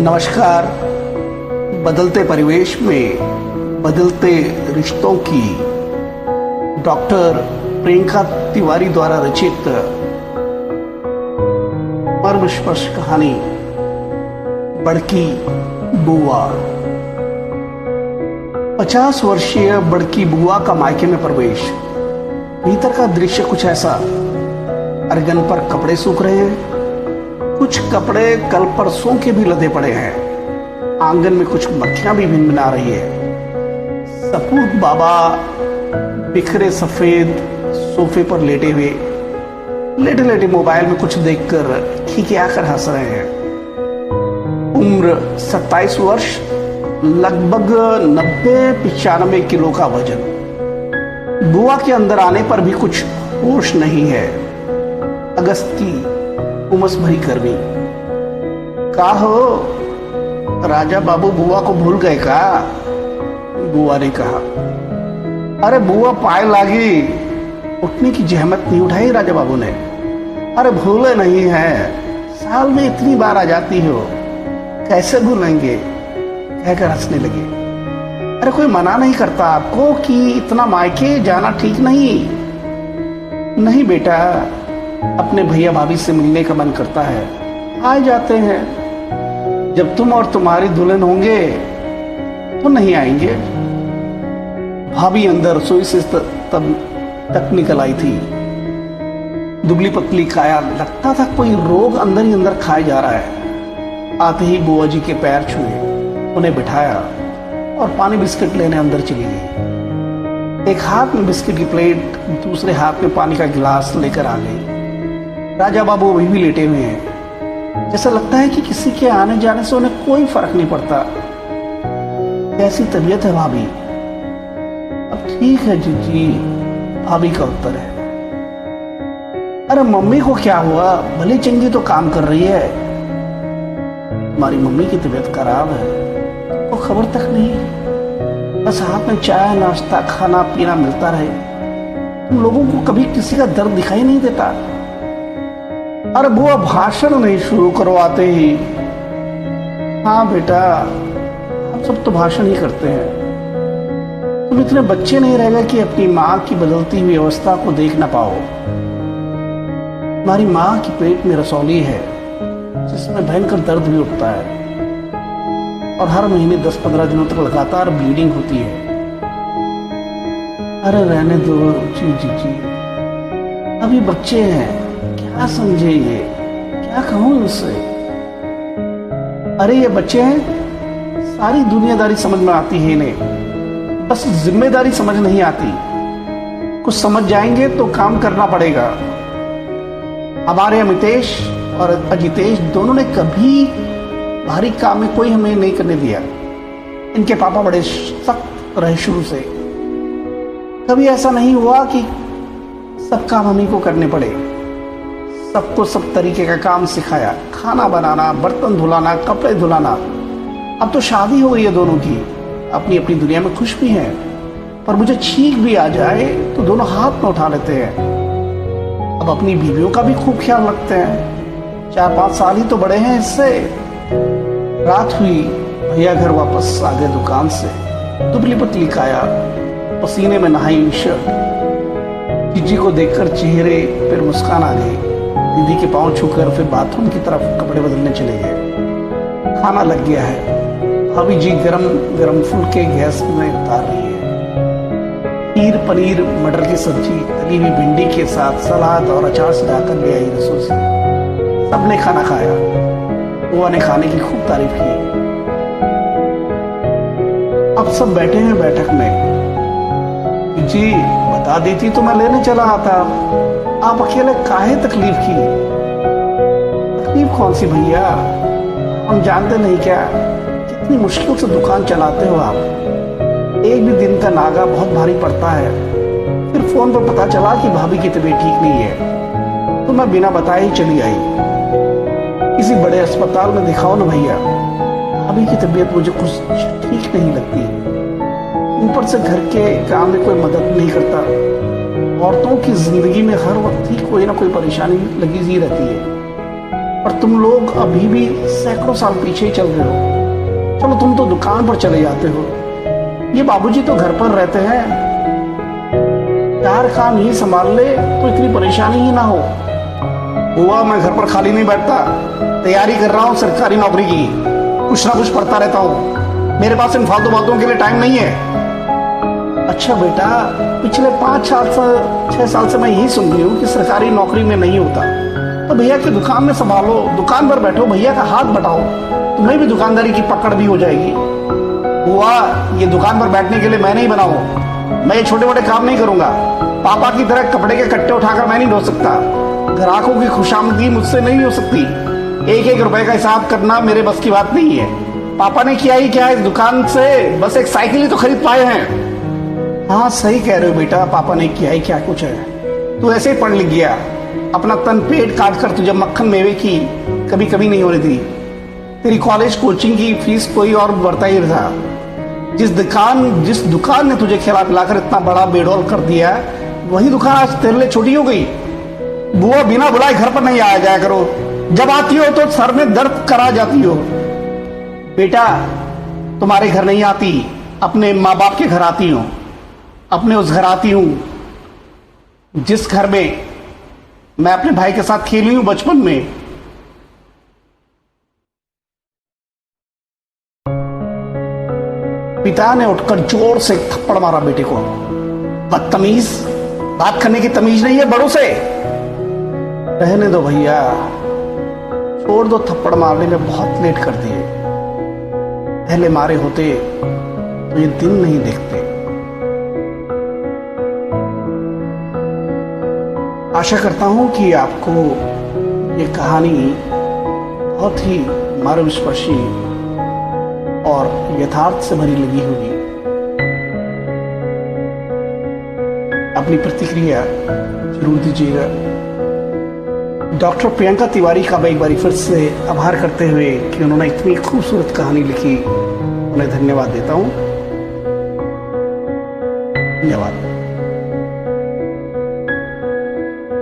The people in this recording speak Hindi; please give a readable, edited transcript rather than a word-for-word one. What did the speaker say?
नमस्कार। बदलते परिवेश में बदलते रिश्तों की डॉक्टर प्रियंका तिवारी द्वारा रचित मर्मस्पर्श कहानी बड़की बुआ। 50 वर्षीय बड़की बुआ का मायके में प्रवेश। भीतर का दृश्य कुछ ऐसा। अर्गन पर कपड़े सूख रहे हैं, कुछ कपड़े कल परसों के भी लदे पड़े हैं। आंगन में कुछ मक्खियां भी भिनभिना रही है। सपूत बाबा बिखरे सफेद सोफे पर लेटे हुए लेटे मोबाइल में कुछ देखकर खिखियाकर हंस रहे हैं। उम्र 27 वर्ष, लगभग 90-95 किलो का वजन। बुआ के अंदर आने पर भी कुछ होश नहीं है। अगस्त की उमस भरी गर्मी। का हो राजा बाबू, बुआ को भूल गए का? बुआ ने कहा। अरे बुआ पाए लागी। उठने की जहमत नहीं उठाई राजा बाबू ने। अरे भूले नहीं है, साल में इतनी बार आ जाती हो, कैसे भूलेंगे? कहकर हंसने लगे। अरे कोई मना नहीं करता आपको कि इतना मायके जाना ठीक नहीं? नहीं बेटा, अपने भैया भाभी से मिलने का मन करता है, आ जाते हैं। जब तुम और तुम्हारी दुल्हन होंगे तो नहीं आएंगे। भाभी अंदर रसोई से तब तक निकल आई थी। दुबली पतली काया, लगता था कोई रोग अंदर ही अंदर खाए जा रहा है। आते ही बुआ जी के पैर छुए, उन्हें बिठाया और पानी बिस्किट लेने अंदर चली गई। एक हाथ में बिस्किट की प्लेट, दूसरे हाथ में पानी का गिलास लेकर आ गई। राजा बाबू अभी भी लेटे हुए हैं। जैसा लगता है कि किसी के आने जाने से उन्हें कोई फर्क नहीं पड़ता। कैसी तबीयत है भाभी? अब ठीक है जीजी, भाभी का उत्तर है। अरे मम्मी को क्या हुआ? भली चंगी तो काम कर रही है। तुम्हारी मम्मी की तबीयत खराब है, तो खबर तक नहीं। बस हाथ में चाय नाश्ता खाना पीना मिलता रहे। तुम लोगों को कभी किसी का दर्द दिखाई नहीं देता? अरे बुआ भाषण नहीं शुरू करवाते ही। हाँ बेटा, हम सब तो भाषण ही करते हैं। तुम इतने बच्चे नहीं रह गए कि अपनी माँ की बदलती हुई अवस्था को देख ना पाओ। तुम्हारी माँ की पेट में रसौली है, जिसमें भयंकर दर्द भी उठता है और हर महीने 10-15 दिनों तक लगातार ब्लीडिंग होती है। अरे रहने दो जी, अभी बच्चे हैं, क्या समझे ये? क्या कहूं इनसे? अरे ये बच्चे हैं, सारी दुनियादारी समझ में आती है इन्हें, बस जिम्मेदारी समझ नहीं आती। कुछ समझ जाएंगे तो काम करना पड़ेगा। हमारे अमितेश और अजितेश दोनों ने कभी भारी काम में कोई हमें नहीं करने दिया। इनके पापा बड़े सख्त रहे शुरू से। कभी ऐसा नहीं हुआ कि सब काम हम ही को करने पड़े। सबको सब तरीके का काम सिखाया, खाना बनाना, बर्तन धुलाना, कपड़े धुलाना। अब तो शादी हो गई है दोनों की, अपनी अपनी दुनिया में खुश भी हैं। पर मुझे छींक भी आ जाए तो दोनों हाथ में उठा लेते हैं। अब अपनी बीवियों का भी खूब ख्याल रखते हैं। 4-5 साल ही तो बड़े हैं इससे। रात हुई, भैया घर वापस आ गए दुकान से। दुबली पतली काया, पसीने में नहाई हुई शर्ट। जीजी को देखकर चेहरे पर मुस्कान आ गई। दीदी के पांव छूकर फिर बाथरूम की तरफ कपड़े बदलने चले गए। खाना लग गया है। भाभी जी गरम गरम फुलके गैस में उतार रही है। खीर, पनीर, मटर की सब्जी, तली हुई भिंडी के साथ सलाद और अचार सजाकर ले आई रसोई से। सबने खाना खाया। बुआ ने खाने की खूब तारीफ की। अब सब बैठे हैं बैठक में। जी बता देती तो मैं लेने चला आता। आप अकेले काहे तकलीफ की? तकलीफ कौन सी भैया? हम जानते नहीं क्या कितनी मुश्किल से दुकान चलाते हो आप। एक भी दिन का नागा बहुत भारी पड़ता है। फिर फोन पर पता चला कि भाभी की तबीयत ठीक नहीं है, तो मैं बिना बताए ही चली आई। किसी बड़े अस्पताल में दिखाओ ना भैया, भाभी की तबीयत मुझे कुछ ठीक नहीं लगती। ऊपर से घर के काम में कोई मदद नहीं करता। औरतों की जिंदगी में हर वक्त ही कोई ना कोई परेशानी लगी ही रहती है। और तुम लोग अभी भी सैकड़ों साल पीछे ही चल रहे हो। चलो तुम तो दुकान पर चले जाते हो, ये बाबूजी तो घर पर रहते हैं। चार काम ही संभाल ले तो इतनी परेशानी ही ना हो। बुआ मैं घर पर खाली नहीं बैठता, तैयारी कर रहा हूँ सरकारी नौकरी की, कुछ ना कुछ पढ़ता रहता हूँ। मेरे पास इन फालतू बातों के लिए टाइम नहीं है। अच्छा बेटा, पिछले 6 साल से मैं यही सुन रही हूँ कि सरकारी नौकरी में नहीं होता, तो भैया की दुकान में संभालो, दुकान पर बैठो, भैया का हाथ बटाओ, तुम्हें भी दुकानदारी की पकड़ भी हो जाएगी। बुआ ये दुकान पर बैठने के लिए मैं नहीं बना हूँ, मैं ये छोटे मोटे काम नहीं करूंगा। पापा की तरह कपड़े के कट्टे उठाकर मैं नहीं ढो सकता, ग्राहकों की खुशामदी मुझसे नहीं हो सकती। एक एक रुपए का हिसाब करना मेरे बस की बात नहीं है। पापा ने किया ही क्या इस दुकान से, बस एक साइकिल ही तो खरीद पाए हैं। हाँ सही कह रहे हो बेटा, पापा ने किया ही क्या कुछ है। तू ऐसे ही पढ़ लिख गया, अपना तन पेट काट कर तुझे मक्खन मेवे की कभी कभी नहीं होने दी। तेरी कॉलेज कोचिंग की फीस कोई और बढ़ता ही था। जिस दुकान ने तुझे खिला पिलाकर इतना बड़ा बेडौल कर दिया, वही दुकान आज तेरे लिए छोटी हो गई। बुआ बिना बुलाए घर पर नहीं आया जाया करो, जब आती हो तो सर में दर्द करा जाती हो। बेटा तुम्हारे घर नहीं आती, अपने माँ बाप के घर आती हूं, अपने उस घर आती हूं जिस घर में मैं अपने भाई के साथ खेली हूं बचपन में। पिता ने उठकर जोर से थप्पड़ मारा बेटे को। बदतमीज, बात करने की तमीज नहीं है बड़ों से। रहने दो भैया, छोड़ दो, थप्पड़ मारने में बहुत लेट कर दिए। पहले मारे होते तो ये दिन नहीं देखते। आशा करता हूं कि आपको ये कहानी बहुत ही मर्मस्पर्शी और यथार्थ से भरी लगी होगी। अपनी प्रतिक्रिया जरूर दीजिएगा। डॉक्टर प्रियंका तिवारी का मैं एक बार फिर से आभार करते हुए कि उन्होंने इतनी खूबसूरत कहानी लिखी, उन्हें धन्यवाद देता हूं। धन्यवाद।